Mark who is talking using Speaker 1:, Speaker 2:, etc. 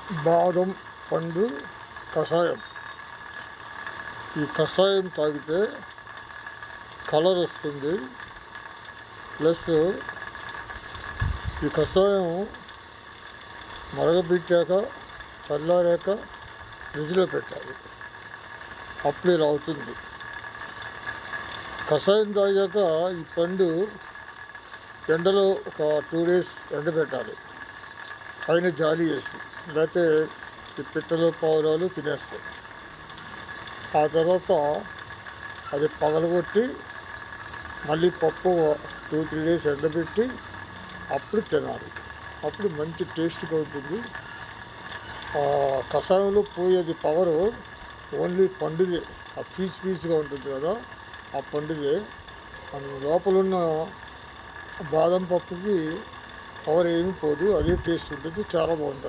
Speaker 1: బాదం పండు కషాయం. ఈ కషాయం తాగితే కలర్ వస్తుంది. ప్లస్ ఈ కషాయం మరగబెట్టాక చల్లారాక ఫ్రిడ్జ్లో పెట్టాలి, అప్పుడే ఇలా అవుతుంది. కషాయం తాగాక ఈ పండు ఎండలో ఒక 2 days ఎండబెట్టాలి, పైన జాలి వేసి, లేకపోతే ఈ పిట్టలు పావురాలు తినేస్తాయి. ఆ తర్వాత అది పగలగొట్టి మళ్ళీ పప్పు 2-3 days ఎండబెట్టి అప్పుడు తినాలి. అప్పుడు మంచి టేస్ట్గా ఉంటుంది. కషాయంలో పోయేది పవరు ఓన్లీ పండుదే, ఆ పీచుగా ఉంటుంది కదా, ఆ పండుదే. లోపలున్న బాదం పప్పుకి పవర్ ఏమీ పోదు, అదే టేస్ట్ ఉంటుంది, చాలా బాగుంటుంది.